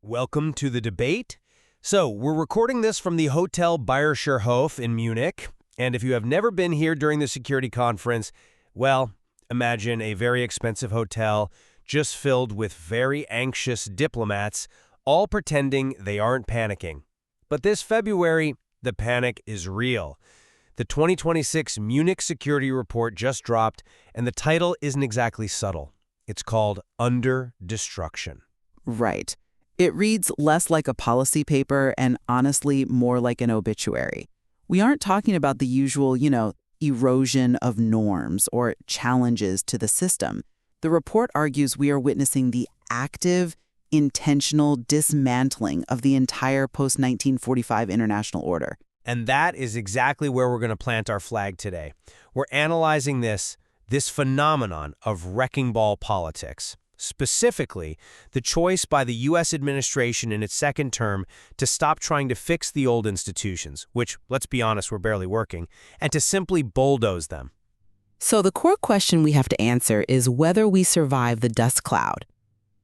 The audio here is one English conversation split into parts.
Welcome to the debate. So, we're recording this from the Hotel Bayerischer Hof in Munich, and if you have never been here during the security conference, well, imagine a very expensive hotel just filled with very anxious diplomats, all pretending they aren't panicking. But this February, the panic is real. The 2026 Munich Security Report just dropped, and the title isn't exactly subtle. It's called Under Destruction. Right. It reads less like a policy paper and honestly more like an obituary. We aren't talking about the usual, erosion of norms or challenges to the system. The report argues we are witnessing the active, intentional dismantling of the entire post-1945 international order. And that is exactly where we're going to plant our flag today. We're analyzing this phenomenon of wrecking ball politics. Specifically, the choice by the U.S. administration in its second term to stop trying to fix the old institutions, which, let's be honest, were barely working, and to simply bulldoze them. So the core question we have to answer is whether we survive the dust cloud.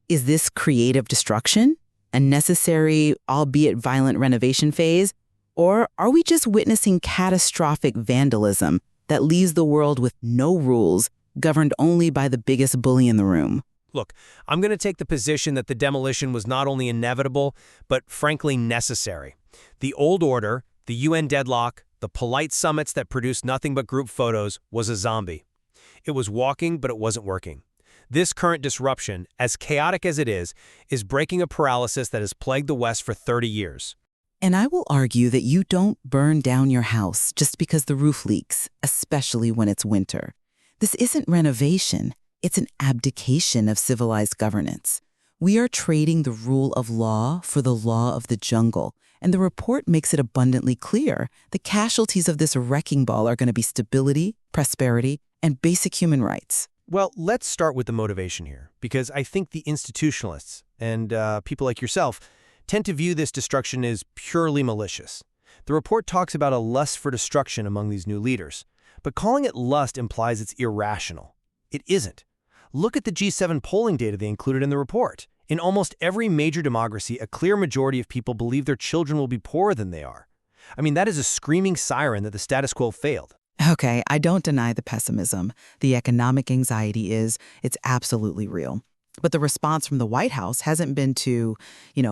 Is this creative destruction, a necessary, albeit violent renovation phase, or are we just witnessing catastrophic vandalism that leaves the world with no rules, governed only by the biggest bully in the room? Look, I'm going to take the position that the demolition was not only inevitable, but frankly necessary. The old order, the UN deadlock, the polite summits that produced nothing but group photos was a zombie. It was walking, but it wasn't working. This current disruption, as chaotic as it is breaking a paralysis that has plagued the West for 30 years. And I will argue that you don't burn down your house just because the roof leaks, especially when it's winter. This isn't renovation. It's an abdication of civilized governance. We are trading the rule of law for the law of the jungle, and the report makes it abundantly clear the casualties of this wrecking ball are going to be stability, prosperity, and basic human rights. Well, let's start with the motivation here, because I think the institutionalists and people like yourself tend to view this destruction as purely malicious. The report talks about a lust for destruction among these new leaders, but calling it lust implies it's irrational. It isn't. Look at the G7 polling data they included in the report. In almost every major democracy, a clear majority of people believe their children will be poorer than they are. I mean, that is a screaming siren that the status quo failed. Okay, I don't deny the pessimism. The economic anxiety it's absolutely real. But the response from the White House hasn't been to,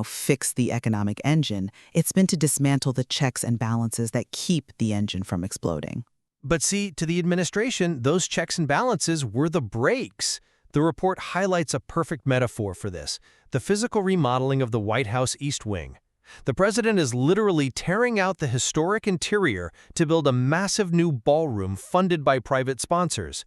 fix the economic engine. It's been to dismantle the checks and balances that keep the engine from exploding. But see, to the administration, those checks and balances were the brakes. The report highlights a perfect metaphor for this, the physical remodeling of the White House East Wing. The president is literally tearing out the historic interior to build a massive new ballroom funded by private sponsors.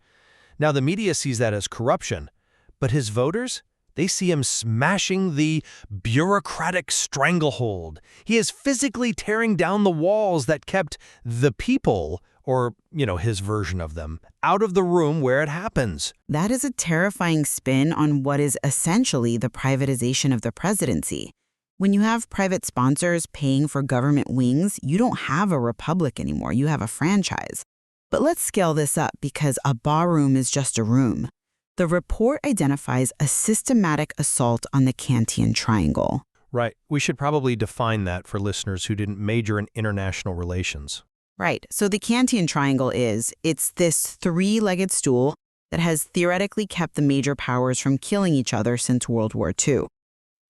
Now, the media sees that as corruption, but his voters, they see him smashing the bureaucratic stranglehold. He is physically tearing down the walls that kept the people, or, his version of them, out of the room where it happens. That is a terrifying spin on what is essentially the privatization of the presidency. When you have private sponsors paying for government wings, you don't have a republic anymore, you have a franchise. But let's scale this up because a barroom is just a room. The report identifies a systematic assault on the Kantian triangle. Right. We should probably define that for listeners who didn't major in international relations. Right. So the Kantian triangle it's this three-legged stool that has theoretically kept the major powers from killing each other since World War II.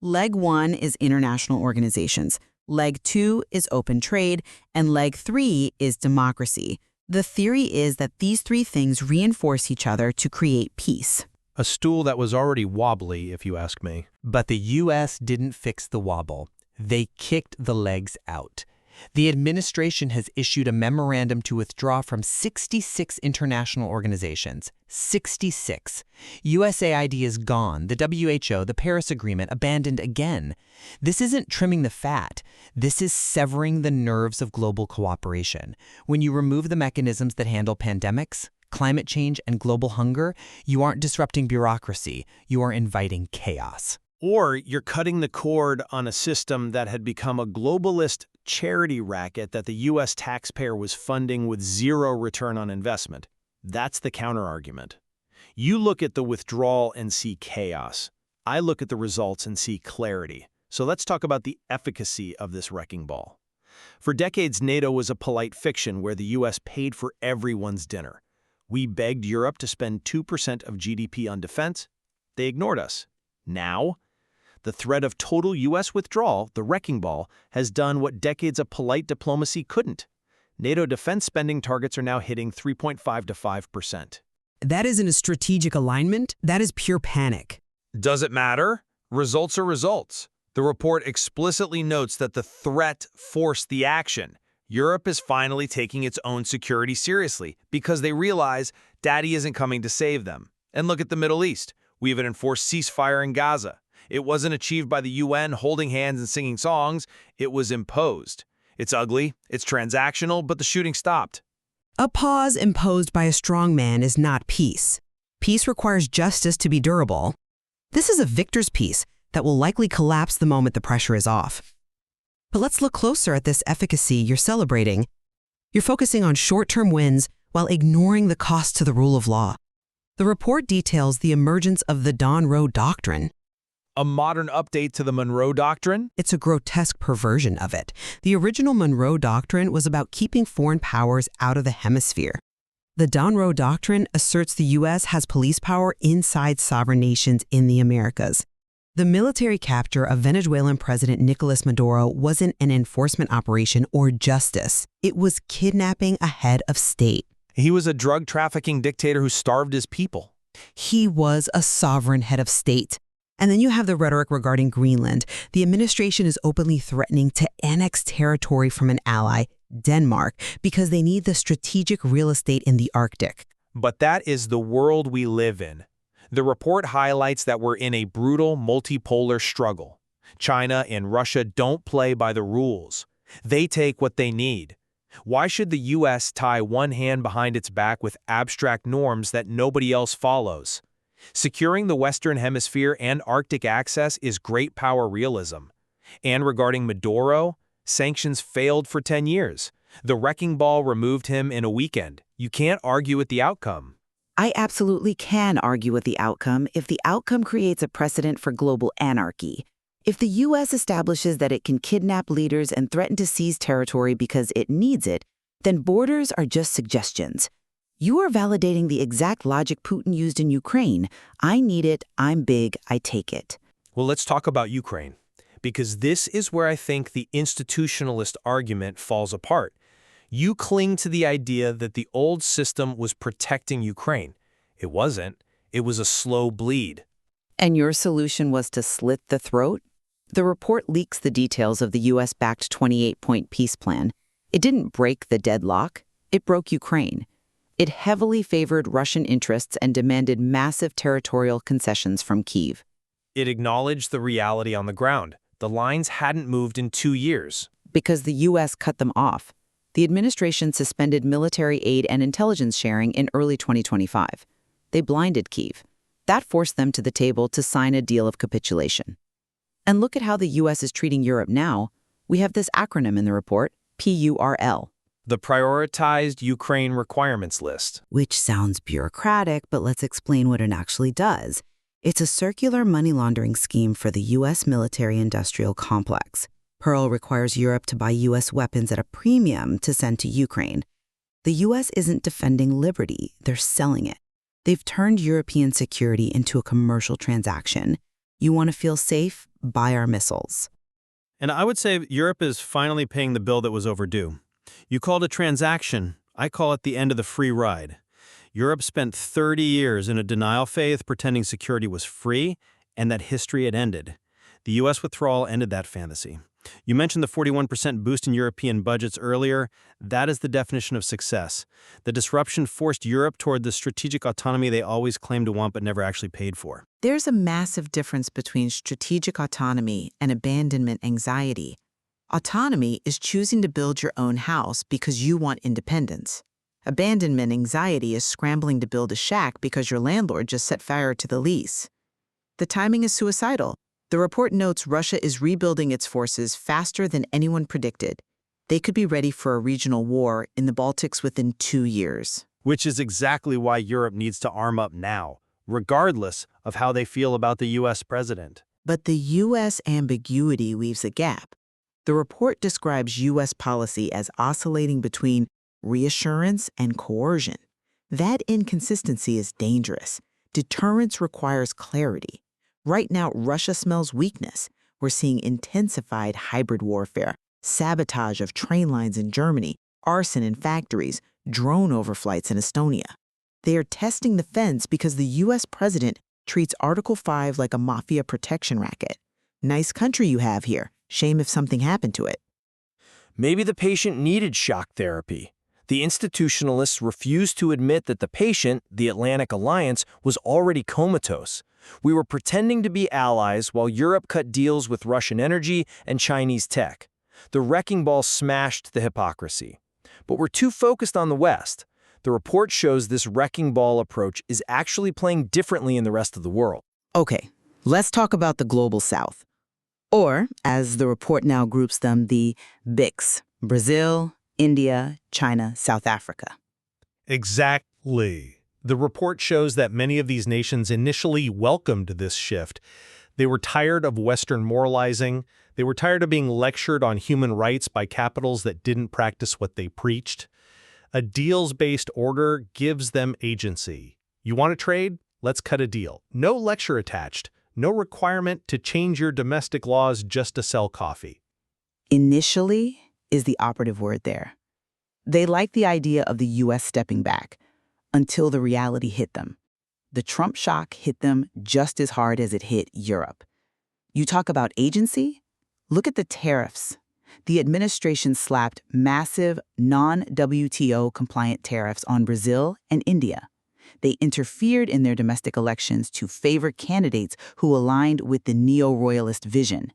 Leg 1 is international organizations. Leg 2 is open trade. And leg 3 is democracy. The theory is that these three things reinforce each other to create peace. A stool that was already wobbly, if you ask me. But the U.S. didn't fix the wobble. They kicked the legs out. The administration has issued a memorandum to withdraw from 66 international organizations. 66. USAID is gone, the WHO, the Paris Agreement, abandoned again. This isn't trimming the fat. This is severing the nerves of global cooperation. When you remove the mechanisms that handle pandemics, climate change, and global hunger, you aren't disrupting bureaucracy. You are inviting chaos. Or you're cutting the cord on a system that had become a globalist charity racket that the U.S. taxpayer was funding with zero return on investment. That's the counterargument. You look at the withdrawal and see chaos. I look at the results and see clarity. So let's talk about the efficacy of this wrecking ball. For decades, NATO was a polite fiction where the US paid for everyone's dinner. We begged Europe to spend 2% of GDP on defense. They ignored us. Now, the threat of total US withdrawal, the wrecking ball, has done what decades of polite diplomacy couldn't. NATO defense spending targets are now hitting 3.5 to 5%. That isn't a strategic alignment. That is pure panic. Does it matter? Results are results. The report explicitly notes that the threat forced the action. Europe is finally taking its own security seriously because they realize Daddy isn't coming to save them. And look at the Middle East. We have an enforced ceasefire in Gaza. It wasn't achieved by the UN holding hands and singing songs. It was imposed. It's ugly, it's transactional, but the shooting stopped. A pause imposed by a strong man is not peace. Peace requires justice to be durable. This is a victor's peace that will likely collapse the moment the pressure is off. But let's look closer at this efficacy you're celebrating. You're focusing on short-term wins while ignoring the cost to the rule of law. The report details the emergence of the Monroe Doctrine. A modern update to the Monroe Doctrine? It's a grotesque perversion of it. The original Monroe Doctrine was about keeping foreign powers out of the hemisphere. The Monroe Doctrine asserts the U.S. has police power inside sovereign nations in the Americas. The military capture of Venezuelan President Nicolas Maduro wasn't an enforcement operation or justice. It was kidnapping a head of state. He was a drug trafficking dictator who starved his people. He was a sovereign head of state. And then you have the rhetoric regarding Greenland. The administration is openly threatening to annex territory from an ally, Denmark, because they need the strategic real estate in the Arctic. But that is the world we live in. The report highlights that we're in a brutal, multipolar struggle. China and Russia don't play by the rules. They take what they need. Why should the U.S. tie one hand behind its back with abstract norms that nobody else follows? Securing the Western Hemisphere and Arctic access is great power realism. And regarding Maduro, sanctions failed for 10 years. The wrecking ball removed him in a weekend. You can't argue with the outcome. I absolutely can argue with the outcome if the outcome creates a precedent for global anarchy. If the U.S. establishes that it can kidnap leaders and threaten to seize territory because it needs it, then borders are just suggestions. You are validating the exact logic Putin used in Ukraine. I need it, I'm big, I take it. Well, let's talk about Ukraine, because this is where I think the institutionalist argument falls apart. You cling to the idea that the old system was protecting Ukraine. It wasn't. It was a slow bleed. And your solution was to slit the throat? The report leaks the details of the U.S.-backed 28-point peace plan. It didn't break the deadlock. It broke Ukraine. It heavily favored Russian interests and demanded massive territorial concessions from Kyiv. It acknowledged the reality on the ground. The lines hadn't moved in 2 years. Because the U.S. cut them off. The administration suspended military aid and intelligence sharing in early 2025. They blinded Kyiv. That forced them to the table to sign a deal of capitulation. And look at how the U.S. is treating Europe now. We have this acronym in the report, PURL. The Prioritized Ukraine Requirements List. Which sounds bureaucratic, but let's explain what it actually does. It's a circular money laundering scheme for the U.S. military-industrial complex. PURL requires Europe to buy U.S. weapons at a premium to send to Ukraine. The U.S. isn't defending liberty, they're selling it. They've turned European security into a commercial transaction. You want to feel safe? Buy our missiles. And I would say Europe is finally paying the bill that was overdue. You called it a transaction. I call it the end of the free ride. Europe spent 30 years in a denial phase pretending security was free and that history had ended. The U.S. withdrawal ended that fantasy. You mentioned the 41% boost in European budgets earlier. That is the definition of success. The disruption forced Europe toward the strategic autonomy they always claimed to want but never actually paid for. There's a massive difference between strategic autonomy and abandonment anxiety. Autonomy is choosing to build your own house because you want independence. Abandonment anxiety is scrambling to build a shack because your landlord just set fire to the lease. The timing is suicidal. The report notes Russia is rebuilding its forces faster than anyone predicted. They could be ready for a regional war in the Baltics within 2 years. Which is exactly why Europe needs to arm up now, regardless of how they feel about the U.S. president. But the U.S. ambiguity leaves a gap. The report describes U.S. policy as oscillating between reassurance and coercion. That inconsistency is dangerous. Deterrence requires clarity. Right now, Russia smells weakness. We're seeing intensified hybrid warfare, sabotage of train lines in Germany, arson in factories, drone overflights in Estonia. They are testing the fence because the U.S. president treats Article 5 like a mafia protection racket. Nice country you have here. Shame if something happened to it. Maybe the patient needed shock therapy. The institutionalists refused to admit that the patient, the Atlantic Alliance, was already comatose. We were pretending to be allies while Europe cut deals with Russian energy and Chinese tech. The wrecking ball smashed the hypocrisy. But we're too focused on the West. The report shows this wrecking ball approach is actually playing differently in the rest of the world. Okay, let's talk about the global South. Or, as the report now groups them, the BRICS: Brazil, India, China, South Africa. Exactly. The report shows that many of these nations initially welcomed this shift. They were tired of Western moralizing. They were tired of being lectured on human rights by capitals that didn't practice what they preached. A deals-based order gives them agency. You want to trade? Let's cut a deal. No lecture attached. No requirement to change your domestic laws just to sell coffee. Initially is the operative word there. They liked the idea of the U.S. stepping back until the reality hit them. The Trump shock hit them just as hard as it hit Europe. You talk about agency? Look at the tariffs. The administration slapped massive non-WTO compliant tariffs on Brazil and India. They interfered in their domestic elections to favor candidates who aligned with the neo-royalist vision.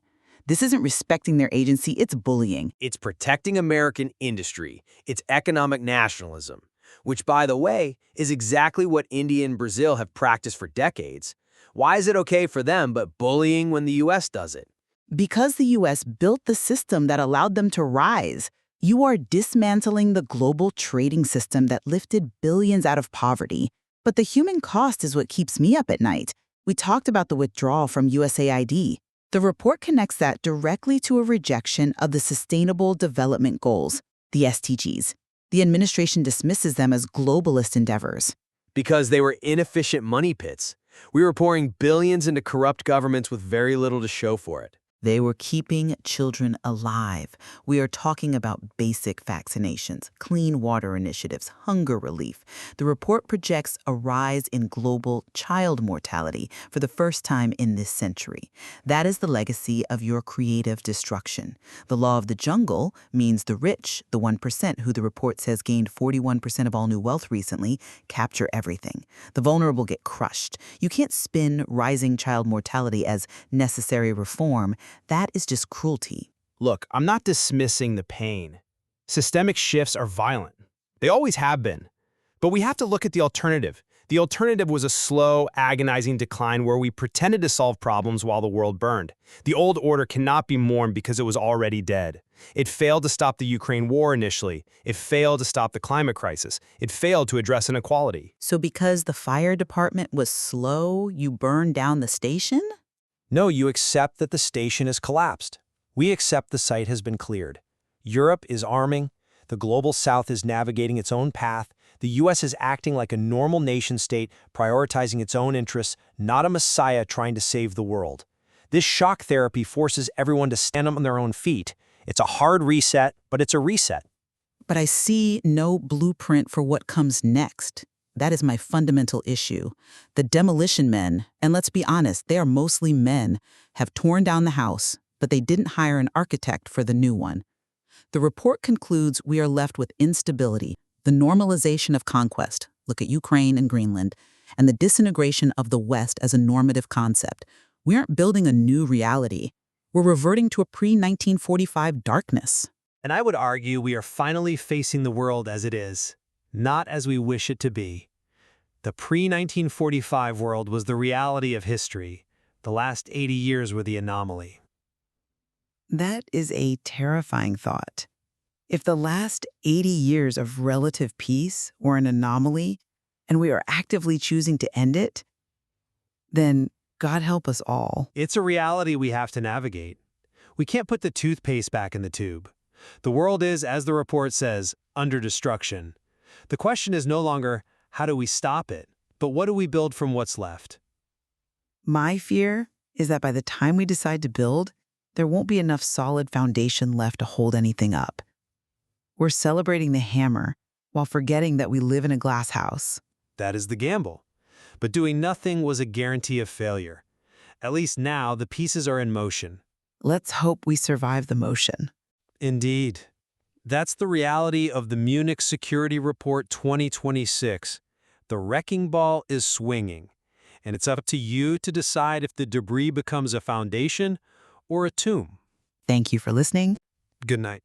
This isn't respecting their agency, it's bullying. It's protecting American industry. It's economic nationalism, which, by the way, is exactly what India and Brazil have practiced for decades. Why is it okay for them but bullying when the U.S. does it? Because the U.S. built the system that allowed them to rise. You are dismantling the global trading system that lifted billions out of poverty. But the human cost is what keeps me up at night. We talked about the withdrawal from USAID. The report connects that directly to a rejection of the Sustainable Development Goals, the SDGs. The administration dismisses them as globalist endeavors. Because they were inefficient money pits. We were pouring billions into corrupt governments with very little to show for it. They were keeping children alive. We are talking about basic vaccinations, clean water initiatives, hunger relief. The report projects a rise in global child mortality for the first time in this century. That is the legacy of your creative destruction. The law of the jungle means the rich, the 1%, who the report says gained 41% of all new wealth recently, capture everything. The vulnerable get crushed. You can't spin rising child mortality as necessary reform. That is just cruelty. Look, I'm not dismissing the pain. Systemic shifts are violent. They always have been. But we have to look at the alternative. The alternative was a slow, agonizing decline where we pretended to solve problems while the world burned. The old order cannot be mourned because it was already dead. It failed to stop the Ukraine war initially. It failed to stop the climate crisis. It failed to address inequality. So because the fire department was slow, you burned down the station? No, you accept that the station has collapsed. We accept the site has been cleared. Europe is arming. The global South is navigating its own path. The U.S. is acting like a normal nation-state, prioritizing its own interests, not a messiah trying to save the world. This shock therapy forces everyone to stand up on their own feet. It's a hard reset, but it's a reset. But I see no blueprint for what comes next. That is my fundamental issue. The demolition men, and let's be honest, they are mostly men, have torn down the house, but they didn't hire an architect for the new one. The report concludes we are left with instability, the normalization of conquest, look at Ukraine and Greenland, and the disintegration of the West as a normative concept. We aren't building a new reality. We're reverting to a pre-1945 darkness. And I would argue we are finally facing the world as it is, not as we wish it to be. The pre-1945 world was the reality of history. The last 80 years were the anomaly. That is a terrifying thought. If the last 80 years of relative peace were an anomaly, and we are actively choosing to end it, then God help us all. It's a reality we have to navigate. We can't put the toothpaste back in the tube. The world is, as the report says, under destruction. The question is no longer, how do we stop it, but what do we build from what's left? My fear is that by the time we decide to build, there won't be enough solid foundation left to hold anything up. We're celebrating the hammer while forgetting that we live in a glass house. That is the gamble. But doing nothing was a guarantee of failure. At least now, the pieces are in motion. Let's hope we survive the motion. Indeed. That's the reality of the Munich Security Report 2026. The wrecking ball is swinging, and it's up to you to decide if the debris becomes a foundation or a tomb. Thank you for listening. Good night.